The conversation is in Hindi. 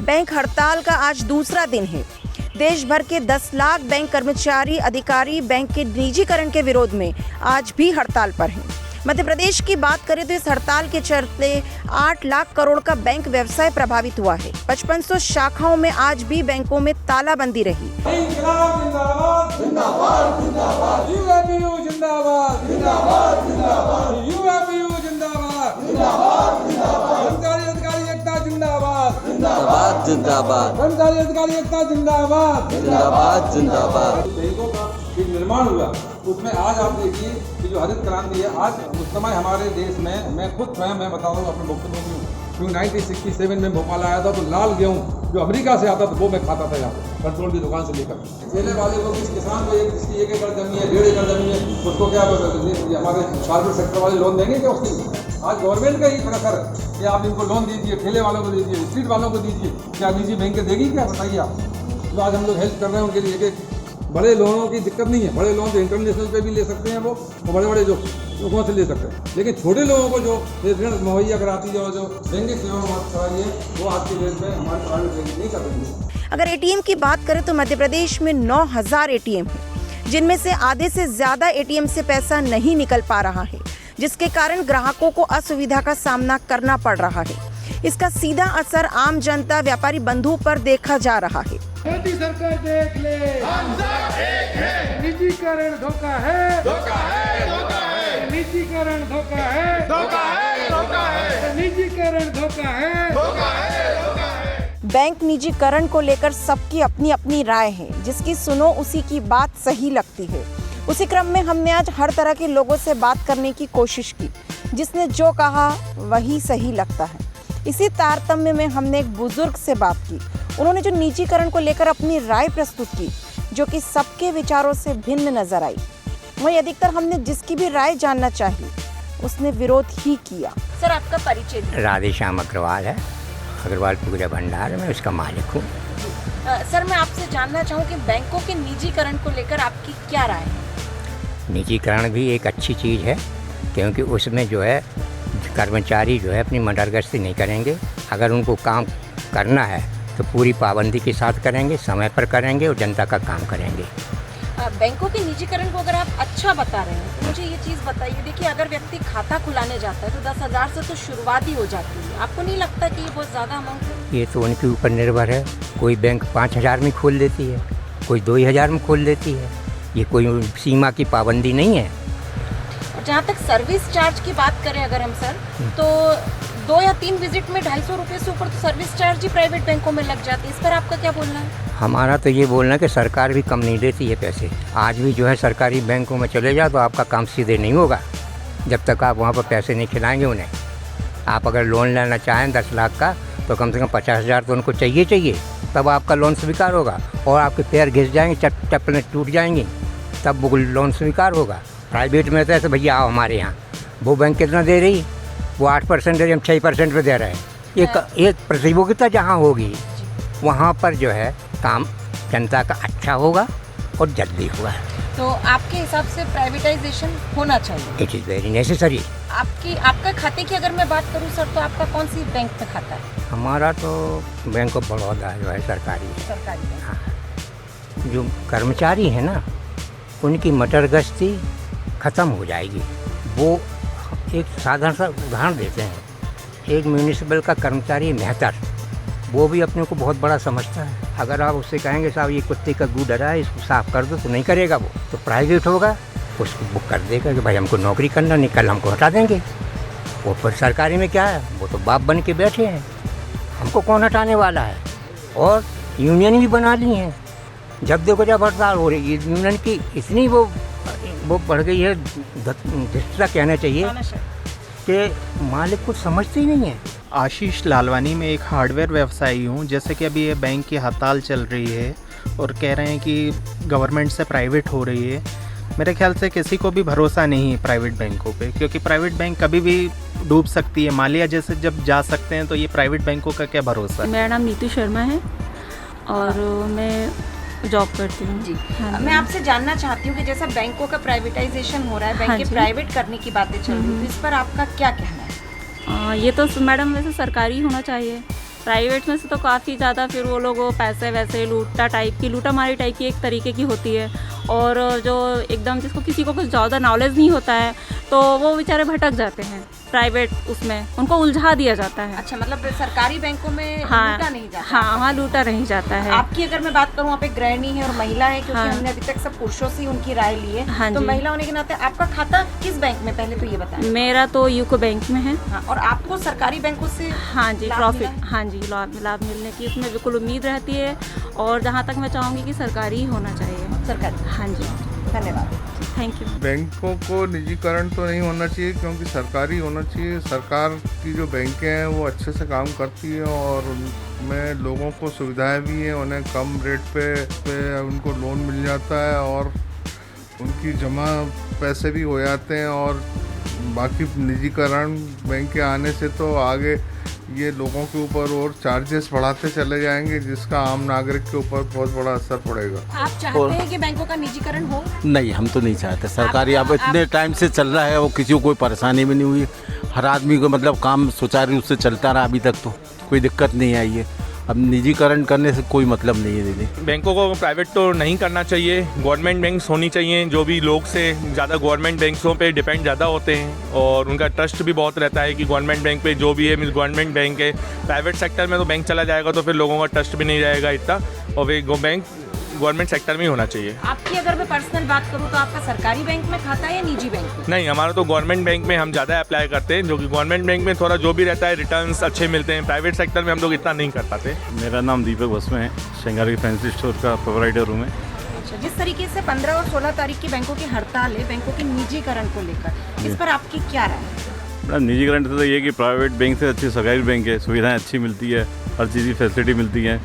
बैंक हड़ताल का आज दूसरा दिन है। देश भर के 10 लाख बैंक कर्मचारी अधिकारी बैंक के निजीकरण के विरोध में आज भी हड़ताल पर हैं। मध्य प्रदेश की बात करें तो इस हड़ताल के चलते 8 लाख करोड़ का बैंक व्यवसाय प्रभावित हुआ है। 5500 शाखाओं में आज भी बैंकों में तालाबंदी रही। जिंदाबाद जिंदाबाद कर्मचारी अधिकारी एकता जिंदाबाद जिंदाबाद जिंदाबाद। बैंकों का एक निर्माण हुआ, उसमें आज आप देखिए कि जो हरित क्रांति है, आज उस समय हमारे देश में, मैं खुद स्वयं मैं बता दूँ अपने वक्तव्यों में, 1967 में भोपाल आया था तो लाल गेहूँ जो अमेरिका से आता था वो मैं खाता था यहाँ पेट्रोल की दुकान से लेकर। ठेले वाले को, किस किसान को जिसकी 1 एकड़ जमीन है, 1.5 एकड़ जमीन है, उसको क्या हमारे प्राइवेट सेक्टर वाले लोन देंगे क्या उसकी? आज गवर्नमेंट का ही प्रेशर है कि आप इनको लोन दीजिए, ठेले वालों को दीजिए, स्ट्रीट वालों को दीजिए, क्या निजी बैंकें देगी क्या? बताइए आप। तो आज हम लोग हेल्प कर रहे हैं उनके लिए। बड़े लोनों की दिक्कत नहीं है, बड़े लोन तो इंटरनेशनल पे भी ले सकते हैं वो बड़े जो लोगों से ले सकते हैं, लेकिन छोटे लोगों को जो ऋण मुहैया कराती है और जो बैंकिंग सेवा कराई है वो आज के डेट में हमारे प्राइवेट बैंक नहीं कर रही है। अगर एटीएम की बात करें तो मध्य प्रदेश में 9000 एटीएम है, जिनमें से आधे से ज्यादा एटीएम से पैसा नहीं निकल पा रहा है, जिसके कारण ग्राहकों को असुविधा का सामना करना पड़ रहा है। इसका सीधा असर आम जनता, व्यापारी बंधु पर देखा जा रहा है। मोदी सरकार देख ले, हम सब एक हैं। निजीकरण धोखा है, धोखा है, धोखा है। निजीकरण धोखा है, धोखा है, धोखा है। निजीकरण धोखा है, धोखा है, धोखा है। बैंक निजीकरण को लेकर सबकी अपनी अपनी राय है, जिसकी सुनो उसी की बात सही लगती है। उसी क्रम में हमने आज हर तरह के लोगों से बात करने की कोशिश की, जिसने जो कहा वही सही लगता है। इसी तारतम्य में हमने एक बुजुर्ग से बात की। उन्होंने जो निजीकरण को लेकर अपनी राय प्रस्तुत की, जो कि सबके विचारों से भिन्न नजर आई। वहीं अधिकतर हमने जिसकी भी राय जानना चाहिए उसने विरोध ही किया। सर, आपका परिचय दीजिए। राधेश्याम अग्रवाल है, अग्रवाल पूजा भंडार में उसका मालिक हूँ। सर, मैं आपसे जानना चाहूँ कि बैंकों के निजीकरण को लेकर आपकी क्या राय है? निजीकरण भी एक अच्छी चीज़ है, क्योंकि उसमें जो है कर्मचारी जो है अपनी मदरगश्ती नहीं करेंगे। अगर उनको काम करना है तो पूरी पाबंदी के साथ करेंगे, समय पर करेंगे और जनता का काम करेंगे। बैंकों के निजीकरण को अगर आप अच्छा बता रहे हैं तो मुझे ये चीज़ बताइए। देखिए, अगर व्यक्ति खाता खुलाने जाता है तो 10,000 से तो शुरुआत ही हो जाती है। आपको नहीं लगता कि ये बहुत ज़्यादा अमाउंट है? ये तो उनके ऊपर निर्भर है। कोई बैंक 5,000 में खोल देती है, कोई 2,000 में खोल देती है। ये कोई सीमा की पाबंदी नहीं है। जहाँ तक सर्विस चार्ज की बात करें अगर हम सर, तो 2 या 3 विजिट में 250 रुपये से ऊपर तो सर्विस चार्ज ही प्राइवेट बैंकों में लग जाती है। इस पर आपका क्या बोलना है? हमारा तो ये बोलना है कि सरकार भी कम नहीं देती है पैसे। आज भी जो है सरकारी बैंकों में चले जाओ तो आपका काम सीधे नहीं होगा जब तक आप वहाँ पर पैसे नहीं खिलाएंगे उन्हें। आप अगर लोन लेना चाहें 10 लाख का तो कम से कम 50,000 तो उनको चाहिए, तब आपका लोन स्वीकार होगा। और आपके पैर घिस जाएंगे, चप्पलें टूट जाएंगी, तब वो लोन स्वीकार होगा। प्राइवेट में तो ऐसे भैया आओ हमारे यहाँ, वो बैंक कितना दे रही, वो 8% दे रही, हम 6% पे दे रहे हैं। एक प्रतियोगिता जहाँ होगी वहाँ पर जो है काम जनता का अच्छा होगा और जल्दी होगा। तो आपके हिसाब से प्राइवेटाइजेशन होना चाहिए? It is very necessary. आपका खाते की अगर मैं बात करूँ सर, तो आपका कौन सी बैंक में खाता है? हमारा तो बैंक ऑफ बड़ौदा जो है सरकारी बैंक। हाँ, जो कर्मचारी है ना उनकी मटरगश्ती ख़त्म हो जाएगी। वो एक साधारण सा उदाहरण देते हैं, एक म्यूनिसिपल का कर्मचारी मेहतर, वो भी अपने को बहुत बड़ा समझता है। अगर आप उससे कहेंगे साहब ये कुत्ते का गू डरा है, इसको साफ़ कर दो, तो नहीं करेगा। वो तो प्राइवेट होगा, उसको बुक कर देगा कि भाई हमको नौकरी करना नहीं, कल हमको हटा देंगे। वो पर सरकारी में क्या है, वो तो बाप बन के बैठे हैं, हमको कौन हटाने वाला है। और यूनियन भी बना ली हैं, जब देखो जब हड़ताल हो रही है। यूनियन की इतनी वो बढ़ गई है, धृष्टता कहना चाहिए कि मालिक कुछ समझते ही नहीं है। आशीष लालवानी, में एक हार्डवेयर व्यवसायी हूँ। जैसे कि अभी ये बैंक की हड़ताल चल रही है और कह रहे हैं कि गवर्नमेंट से प्राइवेट हो रही है। मेरे ख्याल से किसी को भी भरोसा नहीं है प्राइवेट बैंकों पे, क्योंकि प्राइवेट बैंक कभी भी डूब सकती है। मालिया जैसे जब जा सकते हैं तो ये प्राइवेट बैंकों का क्या भरोसा? मेरा नाम नीतू शर्मा है और मैं जॉब करती हूँ। जी हाँ, मैं आपसे जानना चाहती हूँ कि जैसा बैंकों का प्राइवेटाइजेशन हो रहा है, बैंक के प्राइवेट करने की बातें चल रही है, तो इस पर आपका क्या कहना है? ये तो मैडम वैसे सरकारी होना चाहिए। प्राइवेट में से तो काफ़ी ज़्यादा फिर वो लोग पैसे वैसे लूटा मारी टाइप की एक तरीके की होती है। और जो एकदम जिसको किसी को कुछ ज़्यादा नॉलेज नहीं होता है तो वो बेचारे भटक जाते हैं प्राइवेट, उसमें उनको उलझा दिया जाता है। अच्छा, मतलब सरकारी बैंकों में हाँ लूटा नहीं जाता। हाँ, वहाँ लूटा नहीं जाता है। आपकी अगर मैं बात करूँ, आप एक गृहिणी है और महिला है, क्योंकि हाँ। हमने अभी तक सब पुरुषों से ही उनकी राय ली है। हाँ तो जी। महिला होने के नाते आपका खाता किस बैंक में, पहले तो ये बताएं। मेरा तो यूको बैंक में है। हाँ, और आपको सरकारी बैंकों से हाँ जी, लाभ प्रॉफिट, मिला है? हाँ जी, लाभ मिलने की उसमें बिल्कुल उम्मीद रहती है। और जहाँ तक मैं चाहूँगी कि सरकारी ही होना चाहिए। सरकारी। हाँ जी, धन्यवाद। Thank you. बैंकों को निजीकरण तो नहीं होना चाहिए, क्योंकि सरकारी होना चाहिए। सरकार की जो बैंकें हैं वो अच्छे से काम करती है और उनमें लोगों को सुविधाएं भी हैं। उन्हें कम रेट पे उनको लोन मिल जाता है और उनकी जमा पैसे भी हो जाते हैं। और बाकी निजीकरण बैंक के आने से तो आगे ये लोगों के ऊपर और चार्जेस बढ़ाते चले जाएंगे, जिसका आम नागरिक के ऊपर बहुत बड़ा असर पड़ेगा। आप चाहते हैं कि बैंकों का निजीकरण हो? नहीं, हम तो नहीं चाहते। सरकारी अब इतने टाइम से चल रहा है, वो किसी को कोई परेशानी भी नहीं हुई। हर आदमी को मतलब काम सुचारू रूप से चलता रहा, अभी तक तो कोई दिक्कत नहीं आई है। अब निजीकरण करने से कोई मतलब नहीं है दीदी। बैंकों को प्राइवेट तो नहीं करना चाहिए, गवर्नमेंट बैंक्स होनी चाहिए। जो भी लोग से ज़्यादा गवर्नमेंट बैंकों पे डिपेंड ज़्यादा होते हैं और उनका ट्रस्ट भी बहुत रहता है कि गवर्नमेंट बैंक पे जो भी है मीन्स गवर्नमेंट बैंक है। प्राइवेट सेक्टर में तो बैंक चला जाएगा तो फिर लोगों का ट्रस्ट भी नहीं रहेगा इतना, और वे बैंक गवर्नमेंट सेक्टर में ही होना चाहिए। आपकी अगर मैं पर्सनल बात करूँ तो आपका सरकारी बैंक में खाता है या निजी बैंक में? नहीं, हमारा तो गवर्नमेंट बैंक में हम ज़्यादा अप्लाई करते हैं, जो कि गवर्नमेंट बैंक में थोड़ा जो भी रहता है रिटर्न्स अच्छे मिलते हैं। प्राइवेट सेक्टर में हम लोग इतना नहीं कर पाते। मेरा नाम दीपक बसवे है, शंगारी फैंसी स्टोर का प्रोवाइडर हूँ मैं। अच्छा, जिस तरीके से 15 और 16 तारीख की बैंकों की हड़ताल है बैंकों के निजीकरण को लेकर, इस पर आपकी क्या राय है? मैडम, निजीकरण से तो ये कि प्राइवेट बैंक से अच्छी सरकारी बैंक है, सुविधाएं अच्छी मिलती है, हर चीज़ की फैसिलिटी मिलती है।